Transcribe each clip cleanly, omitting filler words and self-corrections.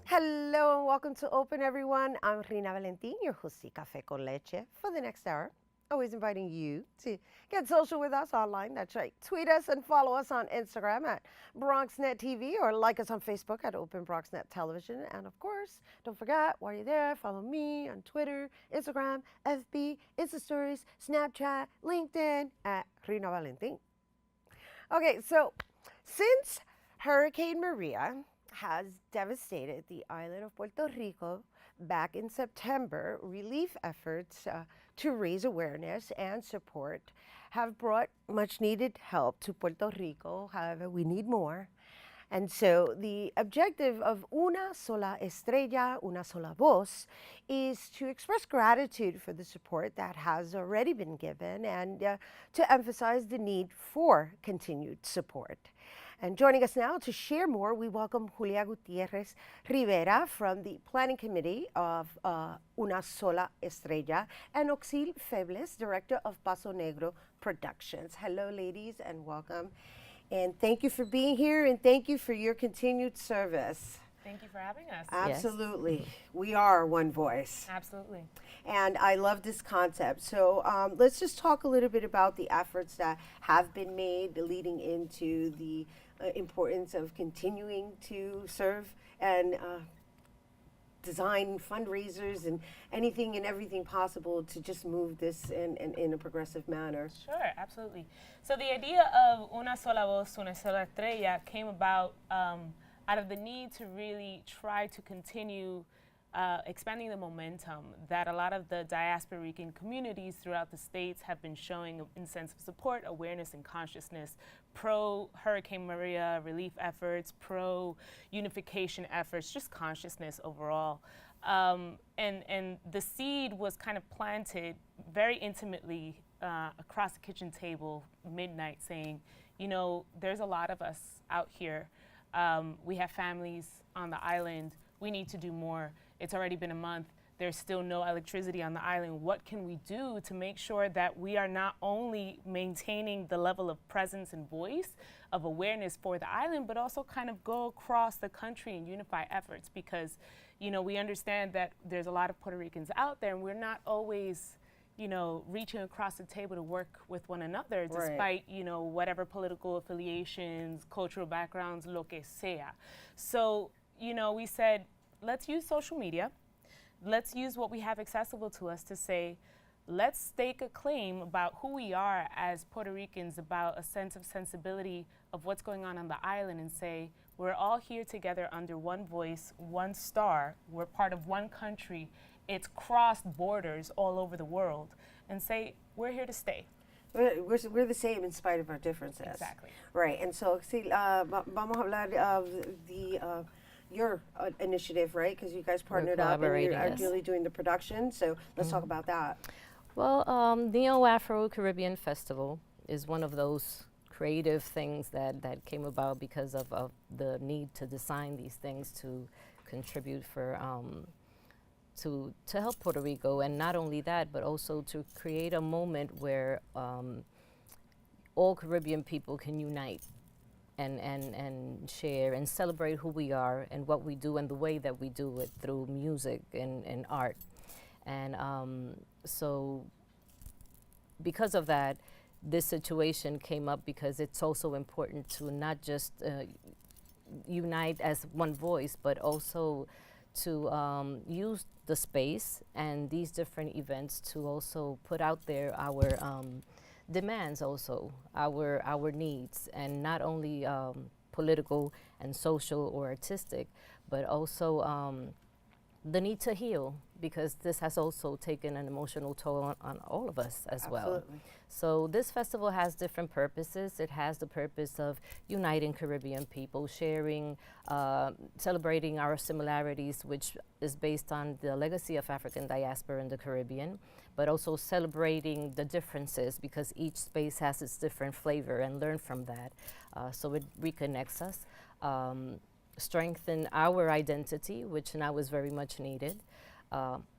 Hello and welcome to Open, everyone. I'm Rina Valentin, your host, Café con Leche, for the next hour. Always inviting you to get social with us online. That's right. Tweet us and follow us on Instagram at BronxNet TV or like us on Facebook at Open BronxNet Television. And of course, don't forget, while you're there, follow me on Twitter, Instagram, FB, Insta Stories, Snapchat, LinkedIn at Rina Valentin. Okay, so since Hurricane Maria has devastated the island of Puerto Rico back in September, relief efforts to raise awareness and support have brought much needed help to Puerto Rico. However, we need more. And so the objective of Una Sola Estrella, Una Sola Voz, is to express gratitude for the support that has already been given and to emphasize the need for continued support. And joining us now to share more, we welcome Julia Gutierrez Rivera from the Planning Committee of Una Sola Estrella and Oxil Febles, Director of Paso Negro Productions. Hello, ladies, and welcome. And thank you for being here and thank you for your continued service. Thank you for having us. Absolutely. We are one voice. Absolutely. And I love this concept. So let's just talk a little bit about the efforts that have been made leading into the importance of continuing to serve and design fundraisers and anything and everything possible to just move this in a progressive manner. Sure, absolutely. So the idea of Una Sola Voz, Una Sola Estrella came about out of the need to really try to continue expanding the momentum that a lot of the diasporican communities throughout the states have been showing in sense of support, awareness, and consciousness pro Hurricane Maria relief efforts, pro unification efforts, just consciousness overall. And the seed was kind of planted very intimately across the kitchen table midnight saying, you know, there's a lot of us out here. We have families on the island. We need to do more. It's already been a month. There's still no electricity on the island. What can we do to make sure that we are not only maintaining the level of presence and voice of awareness for the island, but also kind of go across the country and unify efforts? Because, you know, we understand that there's a lot of Puerto Ricans out there and we're not always, you know, reaching across the table to work with one another, despite, you know, whatever political affiliations, cultural backgrounds, lo que sea. So, you know, we said, let's use social media. Let's use what we have accessible to us to say, let's stake a claim about who we are as Puerto Ricans, about a sense of sensibility of what's going on the island, and say, we're all here together under one voice, one star. We're part of one country. It's crossed borders all over the world, and say, we're here to stay. We're the same in spite of our differences. Exactly. Right. And so, vamos a hablar of the your initiative, right? Because you guys partnered up and you're ideally doing the production. So let's talk about that. Well, Neo-Afro-Caribbean Festival is one of those creative things that came about because of the need to design these things to contribute for to help Puerto Rico, and not only that, but also to create a moment where all Caribbean people can unite and share and celebrate who we are and what we do and the way that we do it through music and art. And so because of that, this situation came up because it's also important to not just unite as one voice, but also to use the space and these different events to also put out there our demands, also our needs, and not only political and social or artistic, but also the need to heal, because this has also taken an emotional toll on all of us as well. So this festival has different purposes. It has the purpose of uniting Caribbean people, sharing, celebrating our similarities, which is based on the legacy of African diaspora in the Caribbean, but also celebrating the differences because each space has its different flavor, and learn from that. So it reconnects us, strengthen our identity, which now is very much needed.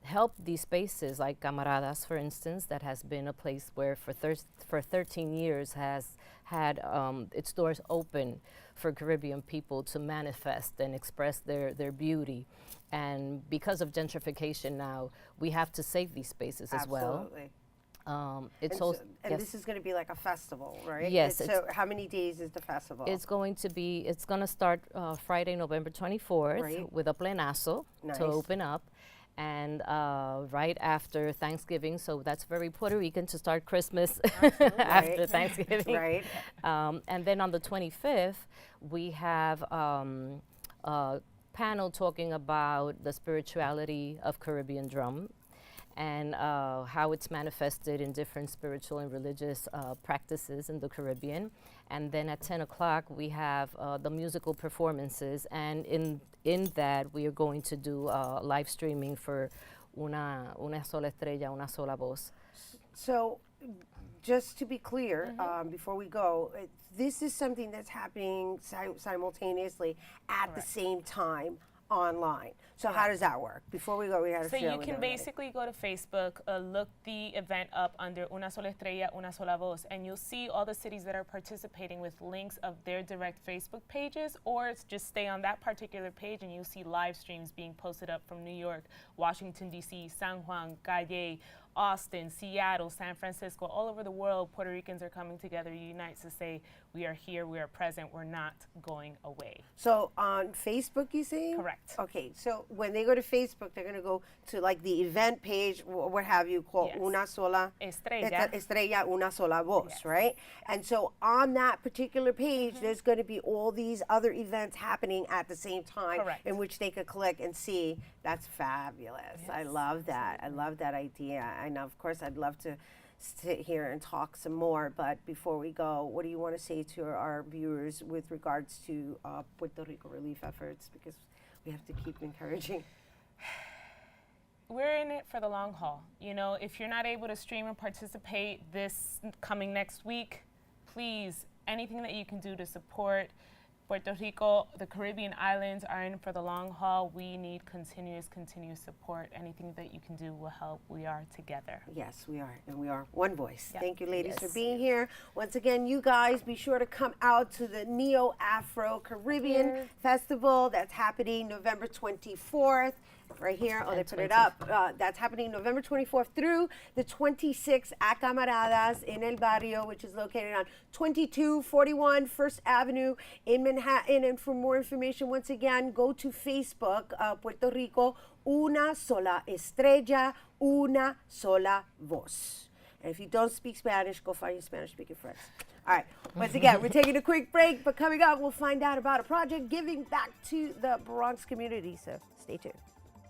help these spaces like Camaradas, for instance, that has been a place where for 13 years has had its doors open for Caribbean people to manifest and express their beauty. And because of gentrification now, we have to save these spaces as well. Absolutely. It's And, also, and yes. this is going to be like a festival, right? Yes, So how many days is the festival? It's going to start Friday, November 24th Right. with a plenazo Nice. to open up. And right after Thanksgiving, so that's very Puerto Rican to start Christmas after Right. Thanksgiving. Right. And then on the 25th, we have a panel talking about the spirituality of Caribbean drum and how it's manifested in different spiritual and religious practices in the Caribbean. And then at 10 o'clock, we have the musical performances. And in that, we are going to do live streaming for una sola estrella, una sola voz. So, just to be clear, before we go, this is something that's happening simultaneously at the same time online. So how does that work? Before we go, we had to So share you with can everybody. basically go to Facebook, look the event up under Una Sola Estrella, Una Sola Voz, and you'll see all the cities that are participating with links of their direct Facebook pages, or it's just stay on that particular page and you'll see live streams being posted up from New York, Washington, D.C., San Juan, Calle, Austin, Seattle, San Francisco, all over the world. Puerto Ricans are coming together to unite to say, we are here, we are present, we're not going away. So on Facebook, you say? Correct. Okay, so when they go to Facebook, they're going to go to like the event page, what have you, called Yes. Una Sola Estrella. Estrella, Una Sola Voz, Yes. right? And so on that particular page, there's going to be all these other events happening at the same time, Correct. in which they could click and see. That's fabulous. I Yes, love that. I love that idea. And of course, I'd love to sit here and talk some more. But before we go, what do you want to say to our viewers with regards to Puerto Rico relief efforts? Because we have to keep encouraging. We're in it for the long haul. You know, if you're not able to stream and participate this coming next week, please, anything that you can do to support Puerto Rico, the Caribbean islands are in for the long haul. We need continuous support. Anything that you can do will help. We are together. Yes, we are. And we are one voice. Yep. Thank you, ladies, Yes. for being here. Once again, you guys, be sure to come out to the Neo-Afro-Caribbean Here. Festival that's happening November 24th. Right here. Oh, they And put it up. That's happening November 24th through the 26th at Camaradas in El Barrio, which is located on 2241 First Avenue in Manhattan. And for more information, once again, go to Facebook, Puerto Rico, Una Sola Estrella, Una Sola Voz. And if you don't speak Spanish, go find your Spanish-speaking friends. All right. Once again, we're taking a quick break, but coming up, we'll find out about a project giving back to the Bronx community. So stay tuned.